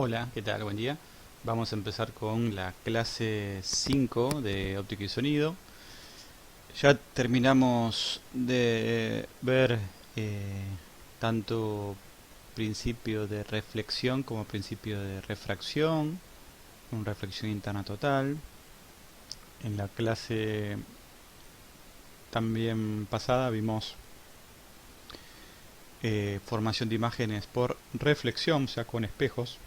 Hola, ¿qué tal? Buen día. Vamos a empezar con la clase 5 de óptica y sonido. Ya terminamos de ver eh, tanto principio de reflexión como principio de refracción, con reflexión interna total. En la clase también pasada vimos formación de imágenes por reflexión, o sea, con espejos.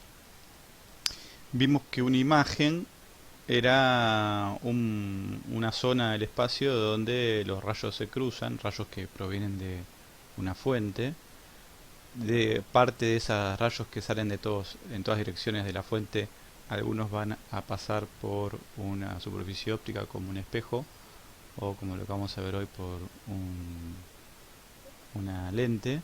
Vimos que una imagen era una zona del espacio donde los rayos se cruzan, rayos que provienen de una fuente. De parte de esos rayos que salen en todas direcciones de la fuente, algunos van a pasar por una superficie óptica como un espejo, o como lo que vamos a ver hoy por una lente,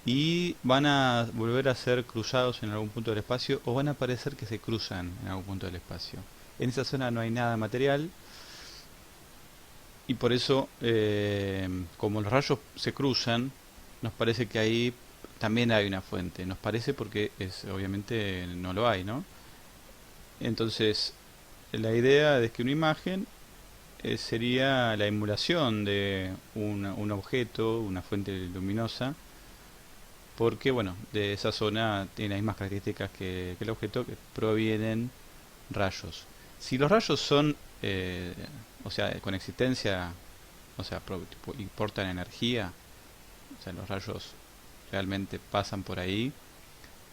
y van a volver a ser cruzados en algún punto del espacio, o van a parecer que se cruzan en algún punto del espacio. En esa zona no hay nada material, y por eso, como los rayos se cruzan, nos parece que ahí también hay una fuente. Nos parece porque obviamente no lo hay, ¿no? Entonces, la idea de que una imagen sería la emulación de un objeto, una fuente luminosa, porque, bueno, de esa zona tiene las mismas características que el objeto, que provienen rayos. Si los rayos son, o sea, con existencia, o sea, importan energía, o sea, los rayos realmente pasan por ahí,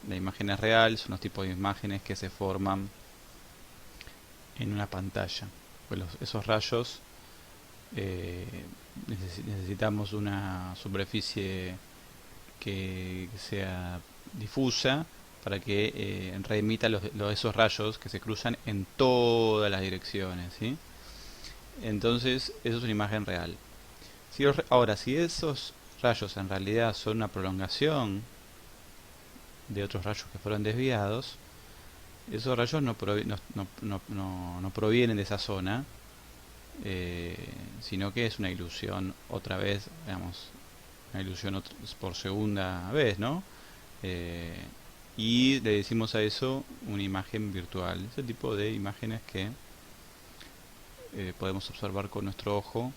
la imagen es real, son los tipos de imágenes que se forman en una pantalla. Pues esos rayos, eh, necesitamos una superficie que sea difusa para que reemita esos rayos que se cruzan en todas las direcciones, ¿sí? Entonces, eso es una imagen real. Ahora, si esos rayos en realidad son una prolongación de otros rayos que fueron desviados, esos rayos no provienen de esa zona, eh, sino que es una ilusión otra vez, digamos, una ilusión por segunda vez, ¿no? Eh, y le decimos a eso una imagen virtual, ese tipo de imágenes que podemos observar con nuestro ojo.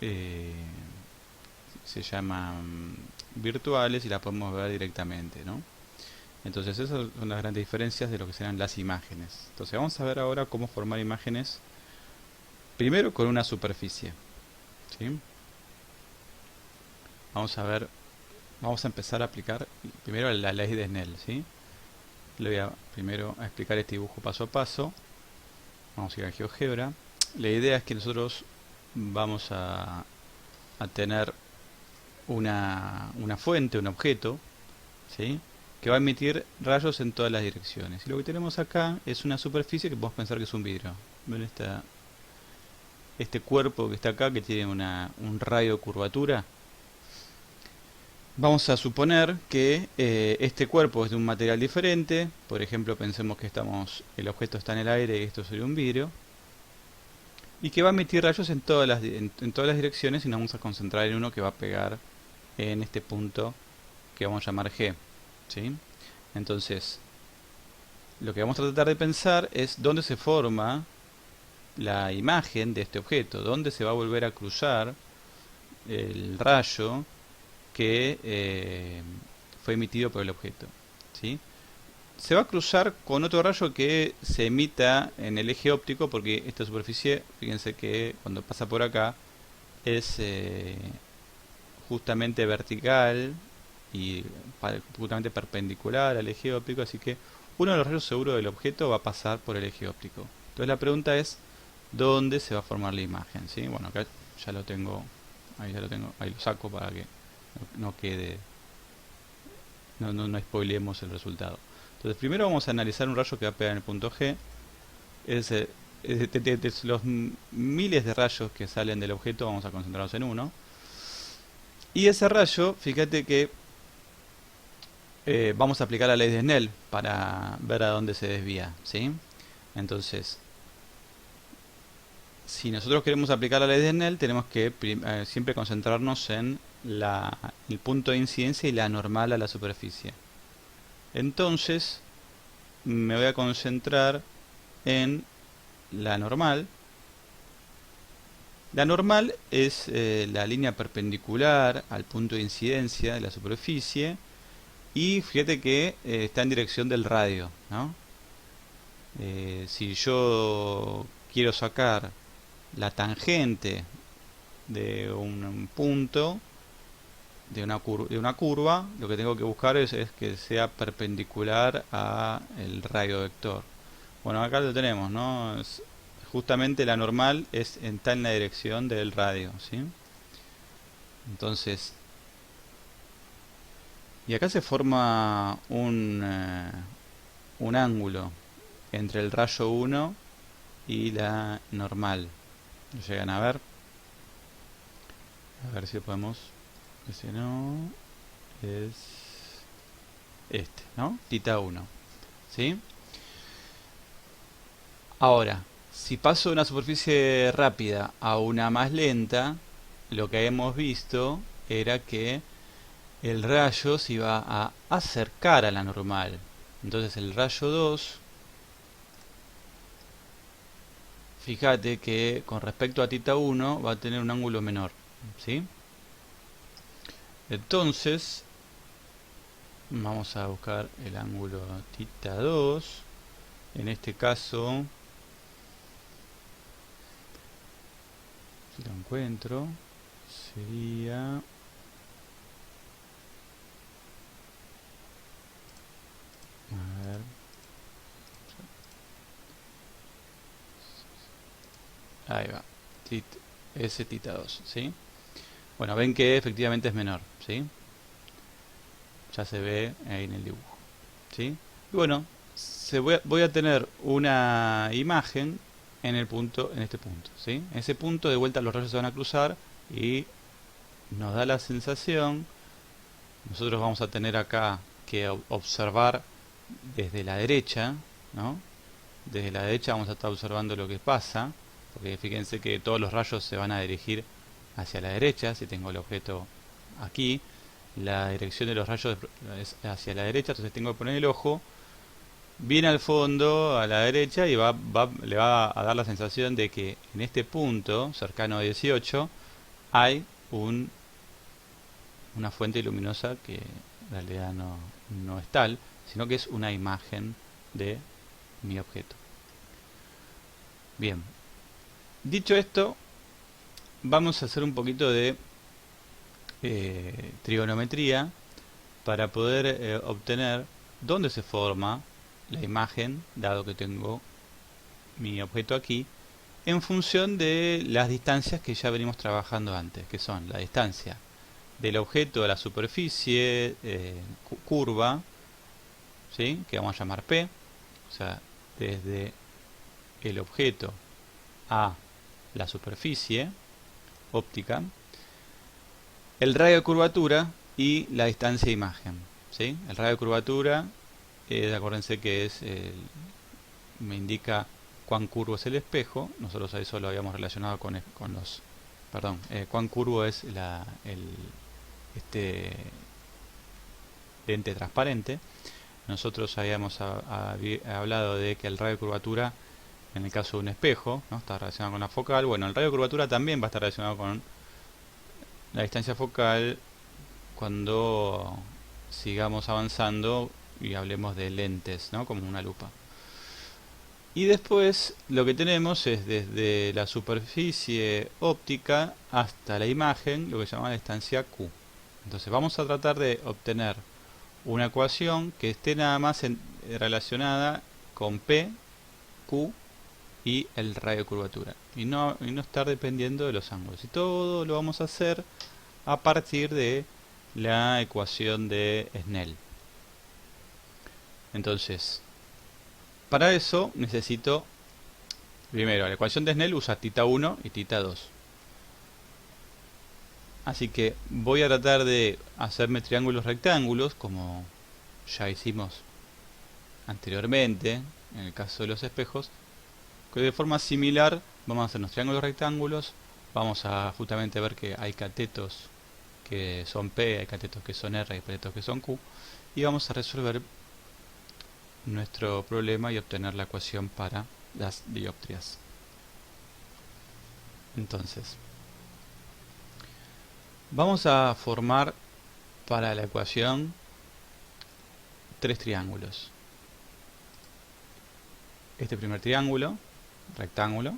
eh, Se llaman virtuales y las podemos ver directamente, ¿no? Entonces esas son las grandes diferencias de lo que serán las imágenes. Entonces vamos a ver ahora cómo formar imágenes primero con una superficie, ¿sí? Vamos a ver, vamos a empezar a aplicar primero la ley de Snell, ¿sí? Le voy a primero a explicar este dibujo paso a paso. Vamos a ir a GeoGebra. La idea es que nosotros vamos a tener una fuente, un objeto, ¿sí? Que va a emitir rayos en todas las direcciones. Y lo que tenemos acá es una superficie que podemos pensar que es un vidrio. ¿Ven este cuerpo que está acá, que tiene un rayo de curvatura? Vamos a suponer que este cuerpo es de un material diferente. Por ejemplo, pensemos que el objeto está en el aire y esto sería un vidrio. Y que va a emitir rayos en todas las direcciones, y nos vamos a concentrar en uno que va a pegar en este punto que vamos a llamar G, ¿sí? Entonces, lo que vamos a tratar de pensar es dónde se forma la imagen de este objeto, dónde se va a volver a cruzar el rayo que fue emitido por el objeto, ¿sí? Se va a cruzar con otro rayo que se emita en el eje óptico, porque esta superficie, fíjense que cuando pasa por acá es justamente vertical y justamente perpendicular al eje óptico, así que uno de los rayos seguros del objeto va a pasar por el eje óptico. Entonces la pregunta es, ¿dónde se va a formar la imagen? ¿Sí? Bueno, acá ya lo tengo, ahí lo saco para que no quede, no spoilemos el resultado. Entonces primero vamos a analizar un rayo que va a pegar en el punto G. De los miles de rayos que salen del objeto, vamos a concentrarnos en uno. Y ese rayo, fíjate que vamos a aplicar la ley de Snell para ver a dónde se desvía, ¿sí? Entonces, si nosotros queremos aplicar la ley de Snell, tenemos que siempre concentrarnos en el punto de incidencia y la normal a la superficie. Entonces me voy a concentrar en la normal. La normal es la línea perpendicular al punto de incidencia de la superficie y fíjate que está en dirección del radio, ¿no? Si yo quiero sacar la tangente de un punto, de una curva, lo que tengo que buscar es que sea perpendicular a el radio vector. Bueno, acá lo tenemos, ¿no? Justamente la normal está en la dirección del radio, ¿sí? Entonces, y acá se forma un ángulo entre el rayo 1 y la normal. ¿Lo llegan a ver? A ver si podemos. Ese no. Es este, ¿no? Tita 1. ¿Sí? Ahora, si paso de una superficie rápida a una más lenta, lo que hemos visto era que el rayo se iba a acercar a la normal. Entonces el rayo 2, fíjate que con respecto a tita 1 va a tener un ángulo menor, ¿sí? Entonces vamos a buscar el ángulo tita 2. En este caso, si lo encuentro, sería... A ver... Ahí va. S tita 2, ¿sí? Bueno, ven que efectivamente es menor, ¿sí? Ya se ve ahí en el dibujo, ¿sí? Y bueno, voy a tener una imagen en este punto, ¿sí? En ese punto de vuelta los rayos se van a cruzar y nos da la sensación, nosotros vamos a tener acá que observar desde la derecha, ¿no? Desde la derecha vamos a estar observando lo que pasa, porque fíjense que todos los rayos se van a dirigir hacia la derecha. Si tengo el objeto aquí, la dirección de los rayos es hacia la derecha, entonces tengo que poner el ojo bien al fondo, a la derecha, y le va a dar la sensación de que en este punto, cercano a 18, hay una fuente luminosa que en realidad no es tal, sino que es una imagen de mi objeto. Bien, dicho esto, vamos a hacer un poquito de trigonometría para poder obtener dónde se forma la imagen, dado que tengo mi objeto aquí, en función de las distancias que ya venimos trabajando antes, que son la distancia del objeto a la superficie curva, ¿sí? Que vamos a llamar P, o sea, desde el objeto a la superficie óptica, el radio de curvatura y la distancia de imagen, ¿sí? El radio de curvatura, acuérdense que me indica cuán curvo es el espejo. Nosotros a eso lo habíamos relacionado con los... Perdón, cuán curvo es este lente transparente. Nosotros habíamos hablado de que el radio de curvatura, en el caso de un espejo, ¿no?, está relacionado con la focal. Bueno, el radio de curvatura también va a estar relacionado con la distancia focal cuando sigamos avanzando y hablemos de lentes, ¿no?, como una lupa. Y después lo que tenemos es desde la superficie óptica hasta la imagen, lo que se llama la distancia Q. Entonces vamos a tratar de obtener una ecuación que esté nada más relacionada con P, Q y el radio de curvatura, y no estar dependiendo de los ángulos. Y todo lo vamos a hacer a partir de la ecuación de Snell. Entonces, para eso necesito, primero, la ecuación de Snell usa tita 1 y tita 2. Así que voy a tratar de hacerme triángulos rectángulos, como ya hicimos anteriormente, en el caso de los espejos, que de forma similar vamos a hacer los triángulos rectángulos. Vamos a justamente ver que hay catetos que son P, hay catetos que son R, hay catetos que son Q, y vamos a resolver nuestro problema y obtener la ecuación para las dioptrias. Entonces, vamos a formar para la ecuación tres triángulos. Este primer triángulo, rectángulo,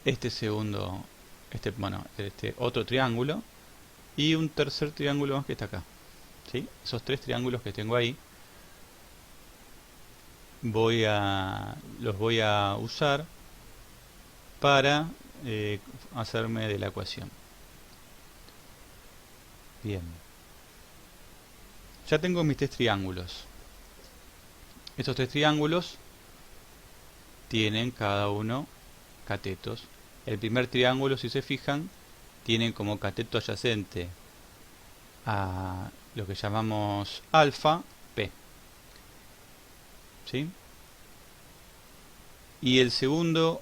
este segundo, este otro triángulo y un tercer triángulo más que está acá. ¿Sí? Esos tres triángulos que tengo ahí los voy a usar para hacerme de la ecuación. Bien. Ya tengo mis tres triángulos. Estos tres triángulos tienen cada uno catetos. El primer triángulo, si se fijan, tiene como cateto adyacente a lo que llamamos alfa, P. ¿Sí? Y el segundo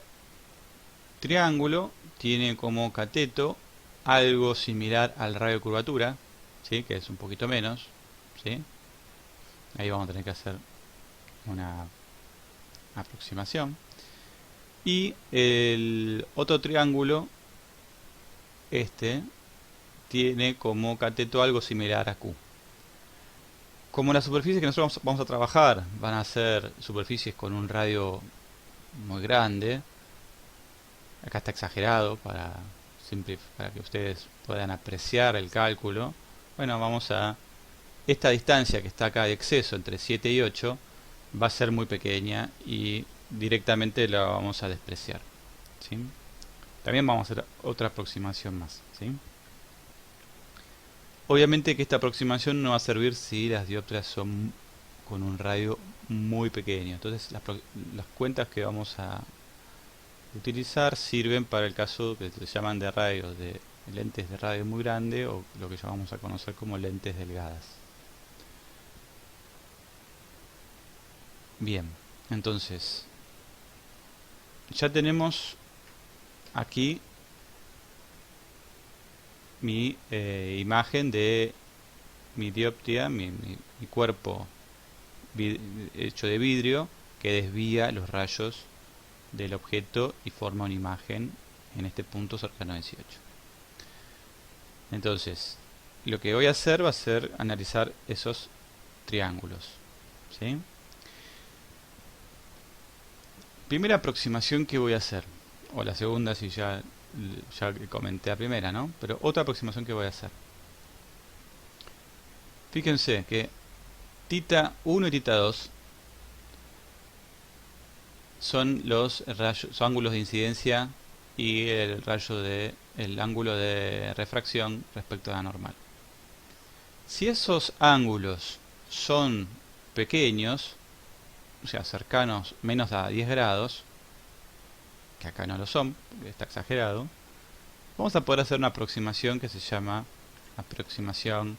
triángulo tiene como cateto algo similar al radio de curvatura, ¿sí? Que es un poquito menos, ¿sí? Ahí vamos a tener que hacer una aproximación. Y el otro triángulo, este, tiene como cateto algo similar a Q. Como las superficies que nosotros vamos a trabajar van a ser superficies con un radio muy grande, acá está exagerado para que ustedes puedan apreciar el cálculo. Bueno, esta distancia que está acá de exceso entre 7 y 8 va a ser muy pequeña y directamente la vamos a despreciar, ¿sí? También vamos a hacer otra aproximación más, ¿sí? Obviamente que esta aproximación no va a servir si las dioptrias son con un radio muy pequeño. Entonces las cuentas que vamos a utilizar sirven para el caso que se llaman de radios de lentes de radio muy grande o lo que llamamos a conocer como lentes delgadas. Bien, entonces ya tenemos aquí mi imagen de mi dioptria, mi cuerpo hecho de vidrio que desvía los rayos del objeto y forma una imagen en este punto cercano a 18. Entonces, lo que voy a hacer va a ser analizar esos triángulos, ¿sí? Primera aproximación que voy a hacer, o la segunda si ya comenté la primera, ¿no? Pero otra aproximación que voy a hacer. Fíjense que θ 1 y θ 2 son los ángulos de incidencia y el ángulo de refracción respecto a la normal. Si esos ángulos son pequeños, o sea, cercanos menos a 10 grados, que acá no lo son, porque está exagerado, vamos a poder hacer una aproximación que se llama aproximación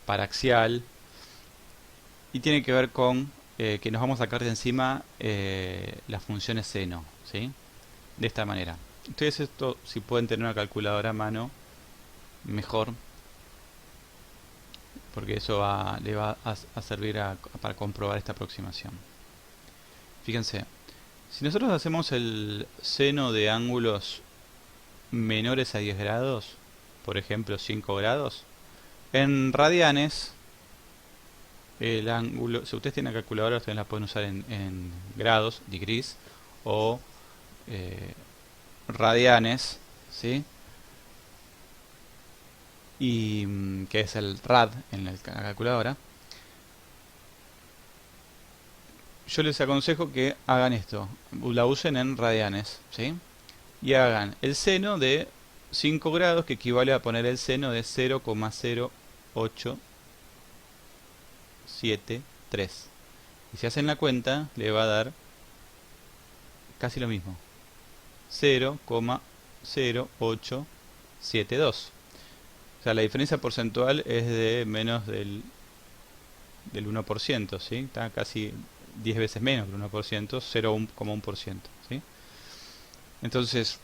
paraxial y tiene que ver con que nos vamos a sacar de encima las funciones seno, ¿sí? De esta manera. Ustedes esto, si pueden tener una calculadora a mano, mejor, porque eso le va a servir para comprobar esta aproximación. Fíjense, si nosotros hacemos el seno de ángulos menores a 10 grados, por ejemplo 5 grados, en radianes, el ángulo, si ustedes tienen una calculadora, ustedes la pueden usar en grados, degrees, o radianes, ¿sí? Y que es el rad en la calculadora. Yo les aconsejo que hagan esto, la usen en radianes, ¿sí? Y hagan el seno de 5 grados, que equivale a poner el seno de 0,0873. Y si hacen la cuenta, le va a dar casi lo mismo, 0,0872. O sea, la diferencia porcentual es de menos del 1%, ¿sí? Está casi 10 veces menos que el 1%, 0,1%, ¿sí? Entonces,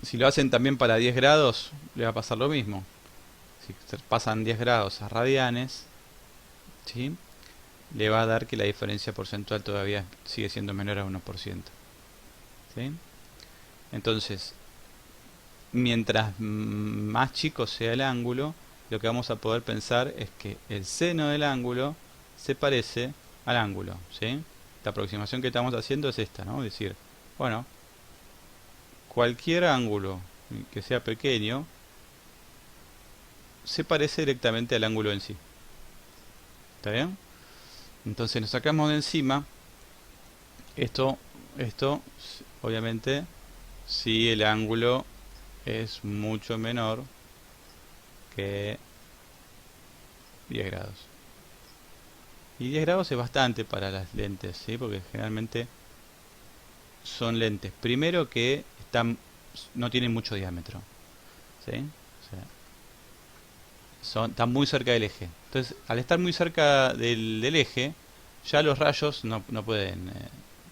si lo hacen también para 10 grados, le va a pasar lo mismo. Si pasan 10 grados a radianes, ¿sí? Le va a dar que la diferencia porcentual todavía sigue siendo menor a 1%. ¿Sí? Entonces, mientras más chico sea el ángulo, lo que vamos a poder pensar es que el seno del ángulo se parece al ángulo, ¿sí? La aproximación que estamos haciendo es esta, ¿no? Es decir, bueno, cualquier ángulo que sea pequeño se parece directamente al ángulo en sí. ¿Está bien? Entonces nos sacamos de encima esto obviamente si el ángulo es mucho menor que 10 grados. Y 10 grados es bastante para las lentes, ¿sí? Porque generalmente son lentes, primero que no tienen mucho diámetro, ¿sí? O sea, están muy cerca del eje. Entonces, al estar muy cerca del eje, ya los rayos no pueden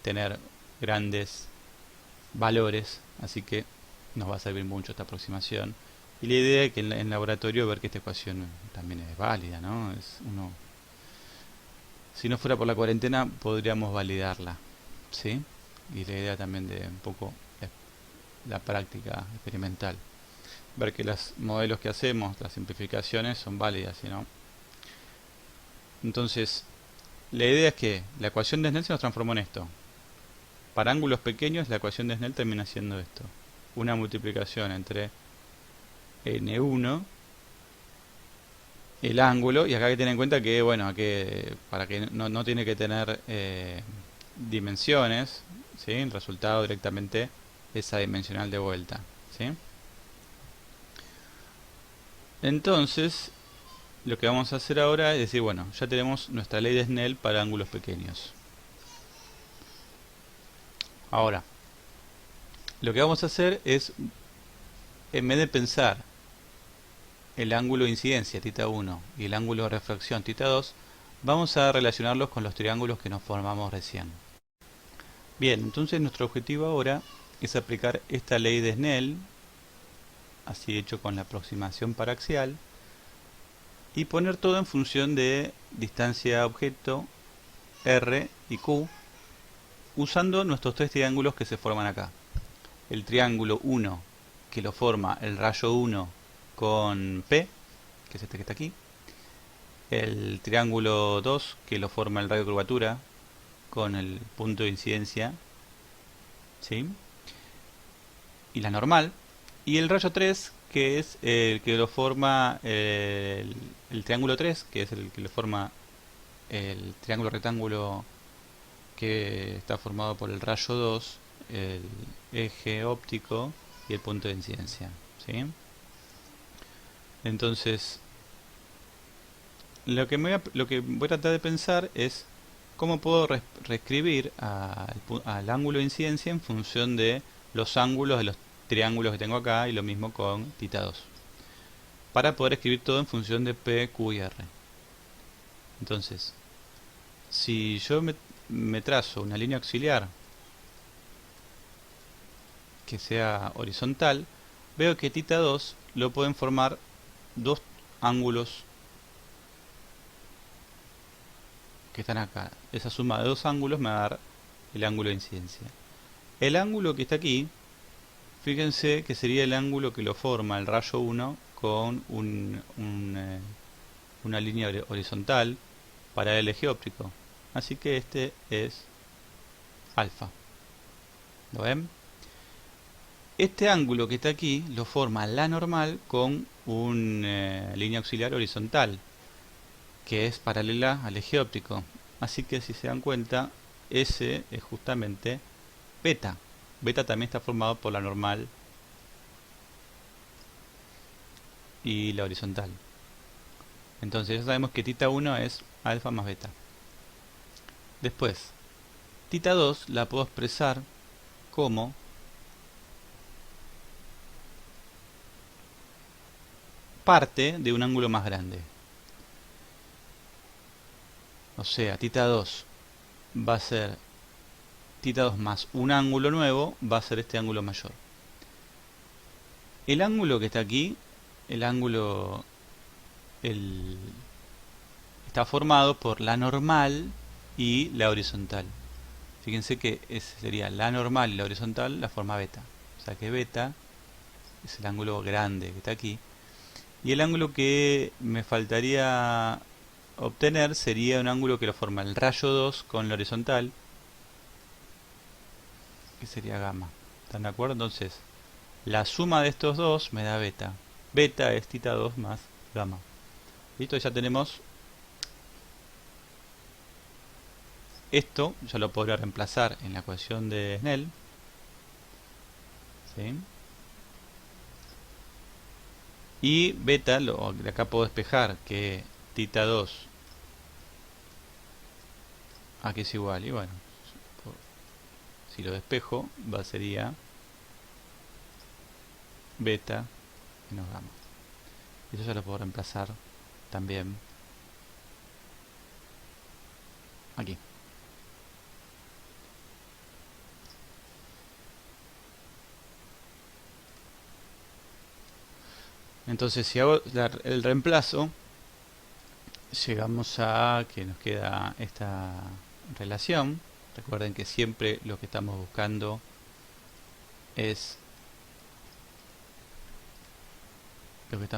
tener grandes valores, así que nos va a servir mucho esta aproximación. Y la idea es que en laboratorio ver que esta ecuación también es válida, ¿no? Si no fuera por la cuarentena, podríamos validarla, ¿sí? Y la idea también de un poco la práctica experimental. Ver que los modelos que hacemos, las simplificaciones, son válidas, ¿sí, no? Entonces, la idea es que la ecuación de Snell se nos transformó en esto. Para ángulos pequeños, la ecuación de Snell termina siendo esto. Una multiplicación entre n1, el ángulo, y acá hay que tener en cuenta que, bueno, para que no tiene que tener dimensiones, ¿sí? El resultado directamente es adimensional de vuelta, ¿sí? Entonces, lo que vamos a hacer ahora es decir, bueno, ya tenemos nuestra ley de Snell para ángulos pequeños. Ahora, lo que vamos a hacer es, en vez de pensar el ángulo de incidencia, θ 1, y el ángulo de refracción, θ 2, vamos a relacionarlos con los triángulos que nos formamos recién. Bien, entonces nuestro objetivo ahora es aplicar esta ley de Snell, así hecho con la aproximación paraxial, y poner todo en función de distancia objeto, R y Q, usando nuestros tres triángulos que se forman acá. El triángulo 1, que lo forma el rayo 1 con P, que es este que está aquí. El triángulo 2, que lo forma el radio de curvatura con el punto de incidencia, ¿sí? Y la normal. Y el rayo 3, que es el que lo forma el triángulo 3, que es el que lo forma el triángulo rectángulo que está formado por el rayo 2, el eje óptico y el punto de incidencia, ¿sí? Entonces, lo que voy a tratar de pensar es cómo puedo reescribir al ángulo de incidencia en función de los ángulos de los triángulos que tengo acá, y lo mismo con θ 2, para poder escribir todo en función de P, Q y R. Entonces, si yo me trazo una línea auxiliar que sea horizontal, veo que θ 2 lo pueden formar dos ángulos que están acá. Esa suma de dos ángulos me va a dar el ángulo de incidencia. El ángulo que está aquí, fíjense que sería el ángulo que lo forma el rayo 1 con una línea horizontal para el eje óptico. Así que este es alfa. ¿Lo ven? Este ángulo que está aquí lo forma la normal con una línea auxiliar horizontal, que es paralela al eje óptico. Así que si se dan cuenta, ese es justamente beta. Beta también está formado por la normal y la horizontal. Entonces ya sabemos que θ 1 es alfa más beta. Después, θ 2 la puedo expresar como parte de un ángulo más grande. O sea, θ 2 va a ser θ 2 más un ángulo nuevo, va a ser este ángulo mayor. El ángulo que está aquí, esta está formado por la normal y la horizontal. Fíjense que ese sería la normal y la horizontal, la forma beta. O sea que beta es el ángulo grande que está aquí. Y el ángulo que me faltaría obtener sería un ángulo que lo forma el rayo 2 con la horizontal, que sería gamma. ¿Están de acuerdo? Entonces, la suma de estos dos me da beta. Beta es θ 2 más gamma. Listo, ya tenemos esto, ya lo podría reemplazar en la ecuación de Snell. ¿Sí? Y beta, de acá puedo despejar que θ 2 aquí es igual. Y bueno, si lo despejo, sería beta menos gamma. Y eso ya lo puedo reemplazar también aquí. Entonces, si hago el reemplazo, llegamos a que nos queda esta relación. Recuerden que siempre lo que estamos buscando es a ver,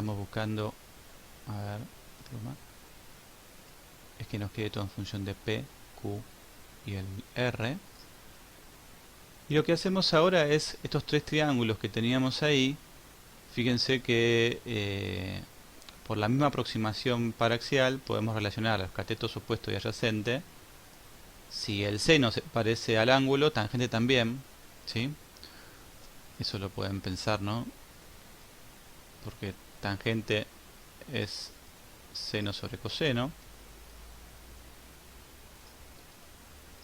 es que nos quede todo en función de P, Q y el R. Y lo que hacemos ahora es estos tres triángulos que teníamos ahí. Fíjense que por la misma aproximación paraxial podemos relacionar los catetos opuesto y adyacente. Si el seno se parece al ángulo, tangente también, ¿sí? Eso lo pueden pensar, ¿no? Porque tangente es seno sobre coseno.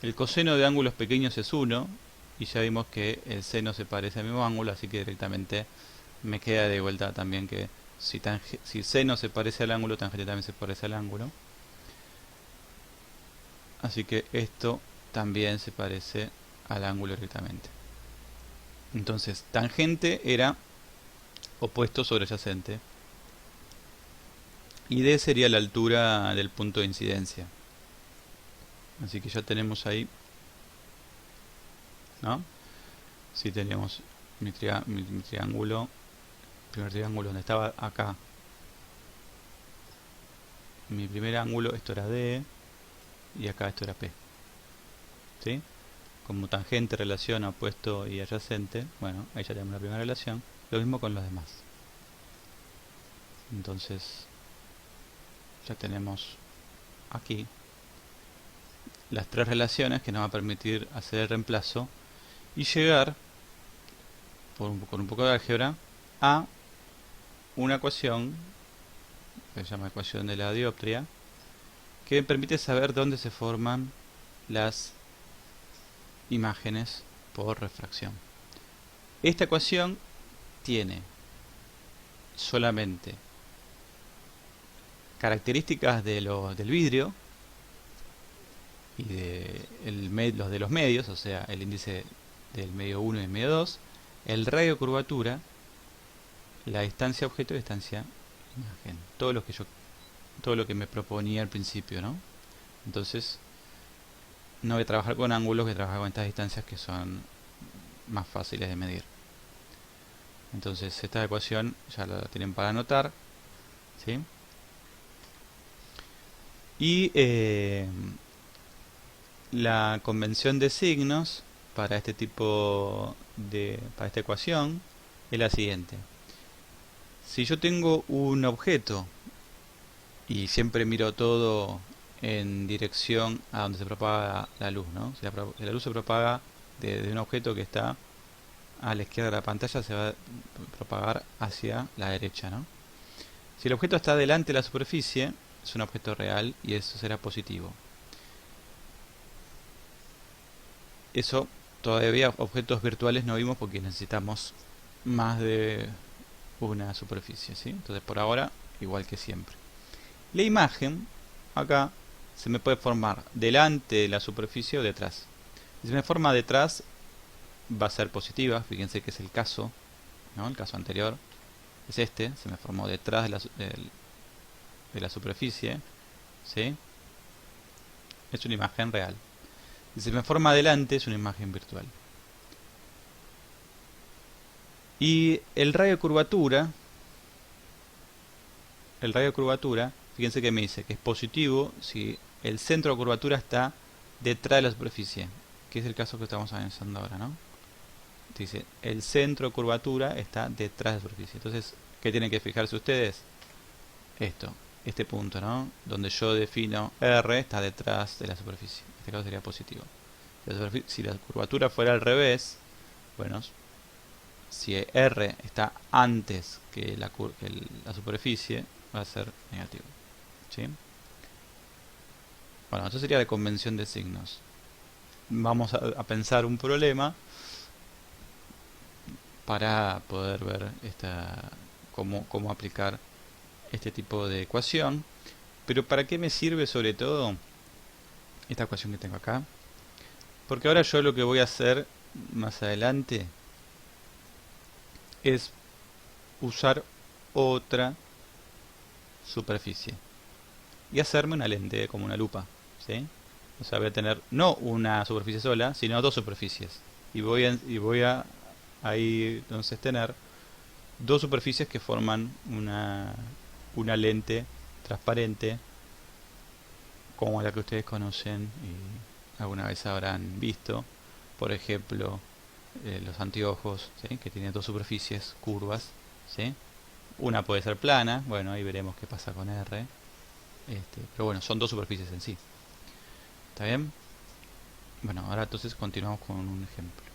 El coseno de ángulos pequeños es 1, y ya vimos que el seno se parece al mismo ángulo, así que directamente me queda de vuelta también que si seno se parece al ángulo, tangente también se parece al ángulo. Así que esto también se parece al ángulo directamente. Entonces, tangente era opuesto sobre adyacente. Y D sería la altura del punto de incidencia. Así que ya tenemos ahí, ¿no? Si tenemos mi triángulo, primer triángulo donde estaba acá. Mi primer ángulo, esto era D, y acá esto era P. ¿Sí? Como tangente relaciona opuesto y adyacente, bueno, ahí ya tenemos la primera relación. Lo mismo con los demás. Entonces, ya tenemos aquí las tres relaciones que nos va a permitir hacer el reemplazo y llegar, con un poco de álgebra, a una ecuación que se llama ecuación de la dioptria, que permite saber dónde se forman las imágenes por refracción. Esta ecuación tiene solamente características del vidrio y los de los medios, o sea, el índice del medio 1 y el medio 2, el radio de curvatura, la distancia objeto y distancia imagen. Todo lo que me proponía al principio, ¿no? Entonces, no voy a trabajar con ángulos, voy a trabajar con estas distancias que son más fáciles de medir. Entonces, esta ecuación ya la tienen para anotar, ¿sí? Y la convención de signos para este para esta ecuación es la siguiente. Si yo tengo un objeto y siempre miro todo en dirección a donde se propaga la luz, ¿no? Si la luz se propaga de un objeto que está a la izquierda de la pantalla, se va a propagar hacia la derecha, ¿no? Si el objeto está delante de la superficie, es un objeto real y eso será positivo. Eso todavía objetos virtuales no vimos porque necesitamos más de una superficie, ¿sí? Entonces por ahora, igual que siempre. La imagen, acá, se me puede formar delante de la superficie o detrás. Si se me forma detrás, va a ser positiva. Fíjense que es el caso, ¿no? El caso anterior es este, se me formó detrás de la superficie, ¿sí? es una imagen real. Si se me forma adelante es una imagen virtual. Y el radio de curvatura, fíjense que me dice que es positivo si el centro de curvatura está detrás de la superficie, que es el caso que estamos analizando ahora, ¿no? Dice, el centro de curvatura está detrás de la superficie. Entonces, ¿qué tienen que fijarse ustedes? Este punto, ¿no? Donde yo defino R está detrás de la superficie. En este caso sería positivo. Si la curvatura fuera al revés, bueno, si R está antes que la superficie, va a ser negativo. ¿Sí? Bueno, eso sería la convención de signos. Vamos a pensar un problema para poder ver cómo aplicar este tipo de ecuación. Pero ¿para qué me sirve sobre todo esta ecuación que tengo acá? Porque ahora yo lo que voy a hacer más adelante es usar otra superficie y hacerme una lente como una lupa, ¿sí? O sea, voy a tener no una superficie sola, sino dos superficies. Y voy a ahí entonces tener dos superficies que forman una lente transparente como la que ustedes conocen y alguna vez habrán visto. Por ejemplo, los anteojos, ¿sí? Que tienen dos superficies curvas, ¿sí? Una puede ser plana, bueno, ahí veremos qué pasa con R. Pero bueno, son dos superficies en sí. ¿Está bien? Bueno, ahora entonces continuamos con un ejemplo.